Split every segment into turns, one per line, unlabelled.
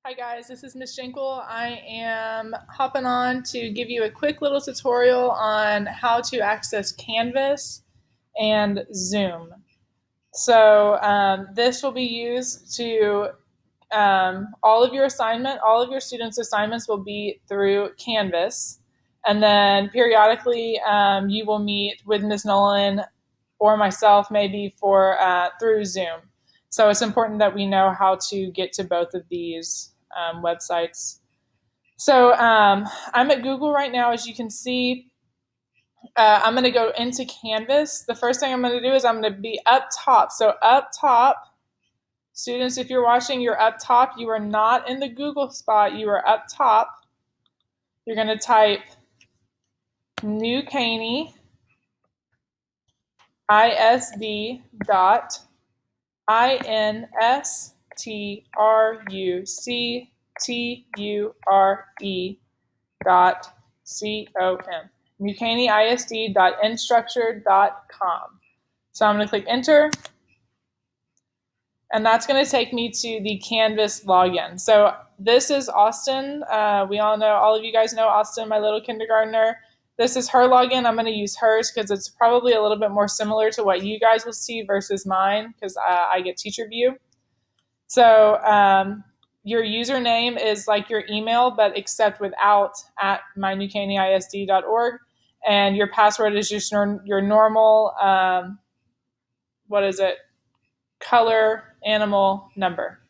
Hi guys, this is Miss Jinkle. I am hopping on to give you a quick little tutorial on how to access Canvas and Zoom. So this will be used to all of your students' assignments will be through Canvas, and then periodically you will meet with Miss Nolan or myself maybe for through Zoom. So it's important that we know how to get to both of these websites. So I'm at Google right now, as you can see. I'm going to go into Canvas. The first thing I'm going to do is I'm going to be up top. So up top, students, if you're watching, you're up top. You are not in the Google spot. You are up top. You're going to type New Caney ISD dot INSTRUCTURE dot com. NewCaneyISD.instructure.com. So I'm going to click enter, and that's going to take me to the Canvas login. So this is Austin. We all know, all of you guys know Austin, my little kindergartner. This is her login. I'm going to use hers because it's probably a little bit more similar to what you guys will see versus mine, because I get teacher view. So your username is like your email, but except without at mynewcaneyisd.org. And your password is just your normal, color, animal, number.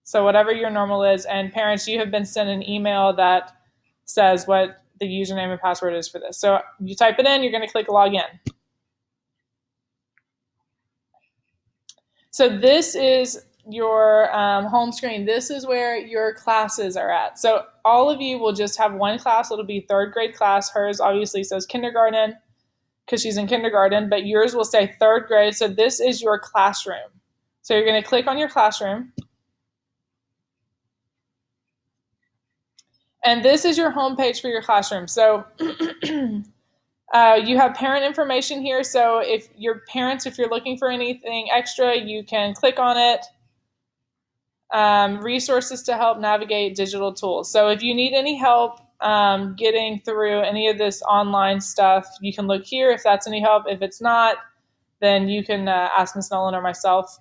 So whatever your normal is. And parents, you have been sent an email that says what the username and password is for this. So you type it in, you're going to click login. So this is your home screen. This is where your classes are at. So all of you will just have one class. It'll be third grade class. Hers obviously says kindergarten because she's in kindergarten, but yours will say third grade. So this is your classroom. So you're going to click on your classroom. And this is your home page for your classroom. So you have parent information here. So if your parents, if you're looking for anything extra, you can click on it. Resources to help navigate digital tools. So if you need any help getting through any of this online stuff, you can look here if that's any help. If it's not, then you can ask Ms. Nolan or myself.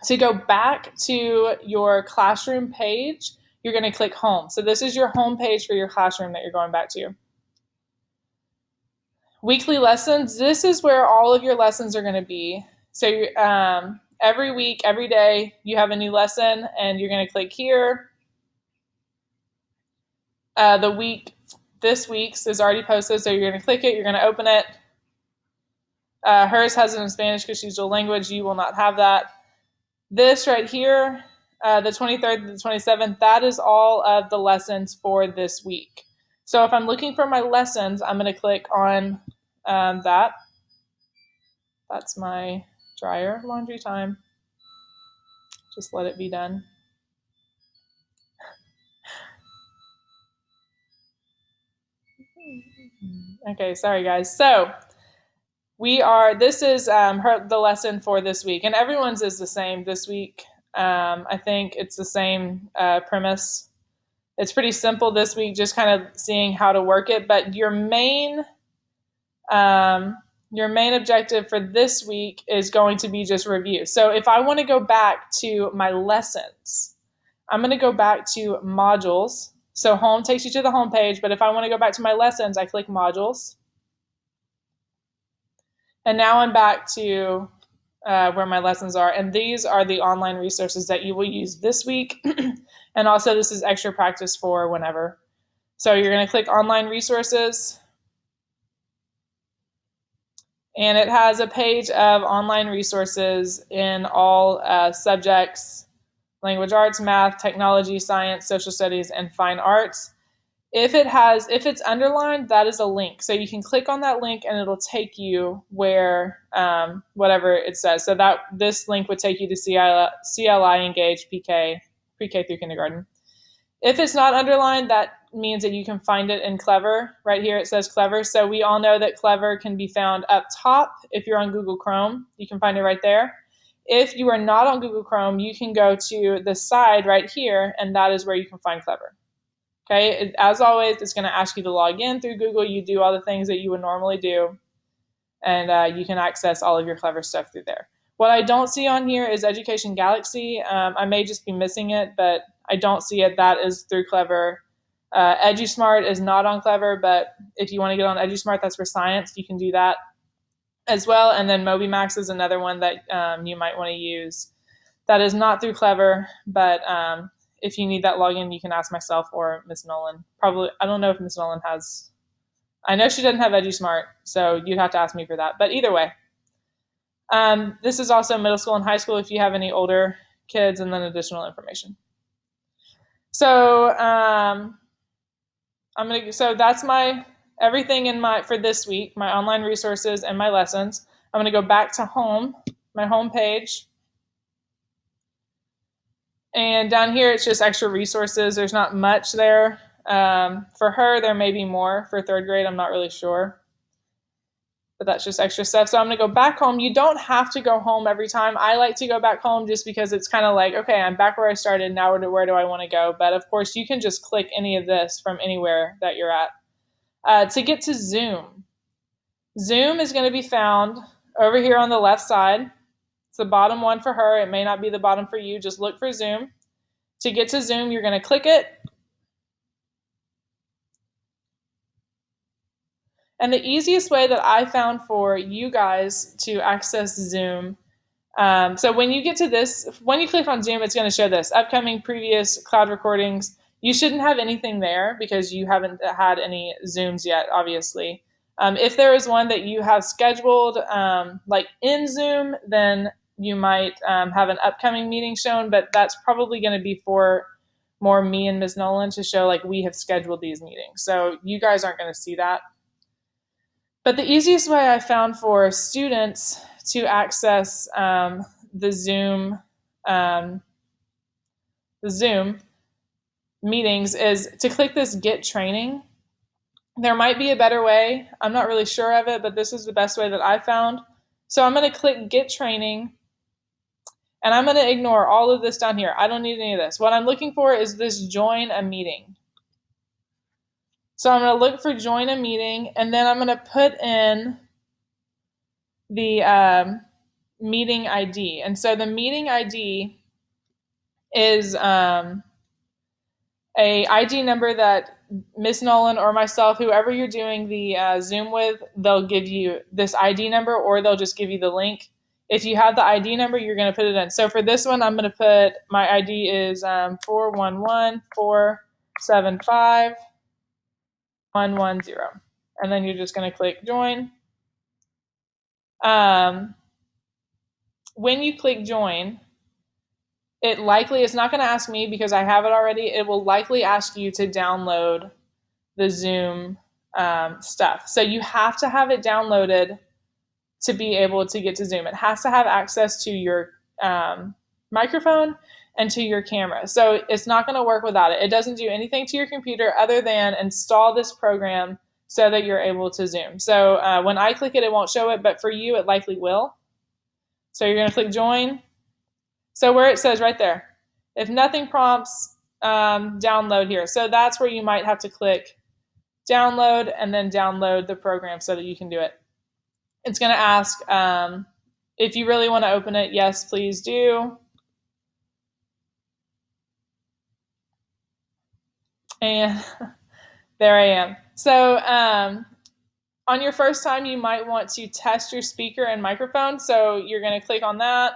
To go back to your classroom page, you're going to click home. So this is your home page for your classroom that you're going back to. Weekly lessons, this is where all of your lessons are going to be. So every week, every day, you have a new lesson, and you're going to click here. This week's is already posted, so you're going to click it, you're going to open it. Hers has it in Spanish because she's dual language. You will not have that. This right here, the 23rd to the 27th, that is all of the lessons for this week. So if I'm looking for my lessons, I'm going to click on that. That's my dryer laundry time. Just let it be done. Okay, sorry guys. So this is the lesson for this week, and everyone's is the same this week. I think it's the same premise. It's pretty simple this week, just kind of seeing how to work it. But your main objective for this week is going to be just review. So if I want to go back to my lessons, I'm going to go back to modules. So home takes you to the home page, but if I want to go back to my lessons, I click modules. And now I'm back to where my lessons are. And these are the online resources that you will use this week. And also this is extra practice for whenever. So you're going to click online resources. And it has a page of online resources in all subjects: language arts, math, technology, science, social studies, and fine arts. If it's underlined, that is a link. So you can click on that link and it'll take you where, whatever it says. So this link would take you to CLI Engage PK, pre-K through kindergarten. If it's not underlined, that means that you can find it in Clever. Right here it says Clever. So we all know that Clever can be found up top if you're on Google Chrome. You can find it right there. If you are not on Google Chrome, you can go to the side right here, and that is where you can find Clever. Okay, as always, it's going to ask you to log in through Google. You do all the things that you would normally do, and you can access all of your Clever stuff through there. What I don't see on here is Education Galaxy. I may just be missing it, but I don't see it. That is through Clever. EduSmart is not on Clever, but if you want to get on EduSmart, that's for science. You can do that as well. And then MobiMax is another one that you might want to use. That is not through Clever, but if you need that login, you can ask myself or Miss Nolan. Probably, I don't know if Miss Nolan has. I know she doesn't have EduSmart, so you'd have to ask me for that. But either way, this is also middle school and high school if you have any older kids, and then additional information. So so that's my everything in my for this week, my online resources and my lessons. I'm going to go back to home, my home page. And down here, it's just extra resources. There's not much there. For her, there may be more. For third grade, I'm not really sure. But that's just extra stuff. So I'm going to go back home. You don't have to go home every time. I like to go back home just because it's kind of like, okay, I'm back where I started. Now where do I want to go? But of course, you can just click any of this from anywhere that you're at. To get to Zoom, Zoom is going to be found over here on the left side. It's the bottom one for her. It may not be the bottom for you. Just look for Zoom. To get to Zoom, you're going to click it. And the easiest way that I found for you guys to access Zoom, so when you get to this, when you click on Zoom, it's going to show this, upcoming previous cloud recordings. You shouldn't have anything there because you haven't had any Zooms yet, obviously. If there is one that you have scheduled, like in Zoom, then you might have an upcoming meeting shown, but that's probably going to be for more me and Ms. Nolan to show like we have scheduled these meetings. So you guys aren't going to see that. But the easiest way I found for students to access the Zoom meetings is to click this Get Training. There might be a better way. I'm not really sure of it, but this is the best way that I found. So I'm going to click Get Training, and I'm going to ignore all of this down here. I don't need any of this. What I'm looking for is this Join a Meeting. So I'm going to look for Join a Meeting, and then I'm going to put in the meeting ID. And so the meeting ID is a ID number that Miss Nolan or myself, whoever you're doing the Zoom with, they'll give you this ID number, or they'll just give you the link. If you have the ID number, you're going to put it in. So for this one, I'm going to put, my ID is 411475 110. And then you're just going to click Join. When you click Join, it likely, it's not going to ask me because I have it already. It will likely ask you to download the Zoom stuff. So you have to have it downloaded to be able to get to Zoom. It has to have access to your microphone and to your camera. So it's not going to work without it. It doesn't do anything to your computer other than install this program so that you're able to Zoom. So when I click it, it won't show it, but for you, it likely will. So you're going to click Join. So where it says right there, if nothing prompts, download here. So that's where you might have to click download and then download the program so that you can do it. It's going to ask if you really want to open it. Yes, please do. And there I am. So on your first time, you might want to test your speaker and microphone. So you're going to click on that.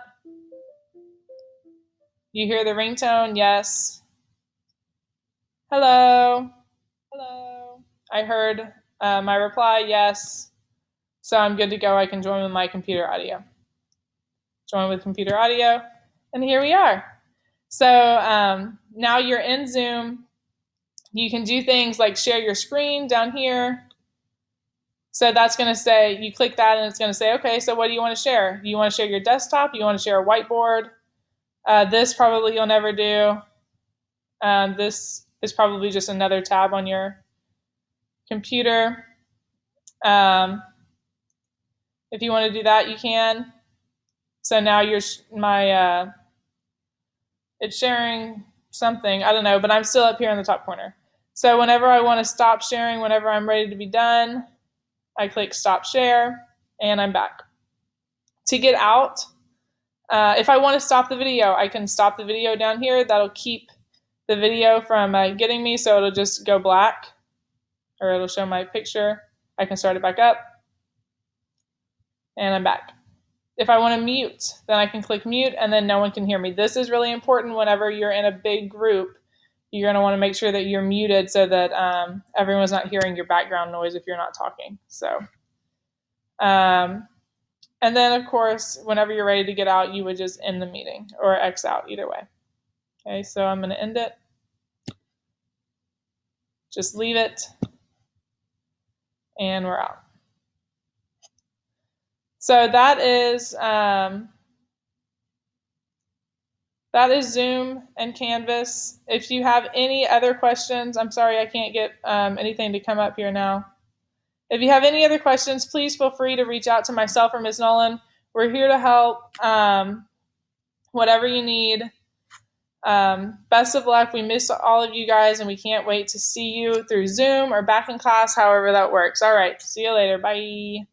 You hear the ringtone? Yes. Hello. Hello. I heard my reply, yes. So I'm good to go. I can join with my computer audio. Join with computer audio. And here we are. So now you're in Zoom. You can do things like share your screen down here. So that's going to say, you click that and it's going to say, okay, so what do you want to share? Do you want to share your desktop? You want to share a whiteboard? This probably you'll never do. This is probably just another tab on your computer. If you want to do that, you can. So now it's sharing something. I don't know, but I'm still up here in the top corner. So whenever I want to stop sharing, whenever I'm ready to be done, I click stop share and I'm back. To get out, if I want to stop the video, I can stop the video down here. That'll keep the video from getting me, so it'll just go black, or it'll show my picture. I can start it back up, and I'm back. If I want to mute, then I can click mute, and then no one can hear me. This is really important whenever you're in a big group. You're going to want to make sure that you're muted so that everyone's not hearing your background noise if you're not talking. So, and then, of course, whenever you're ready to get out, you would just end the meeting or X out, either way. Okay, so I'm going to end it. Just leave it, and we're out. So that is Zoom and Canvas. If you have any other questions, I'm sorry I can't get anything to come up here now. If you have any other questions, please feel free to reach out to myself or Ms. Nolan. We're here to help. Whatever you need. Best of luck. We miss all of you guys, and we can't wait to see you through Zoom or back in class, however that works. All right. See you later. Bye.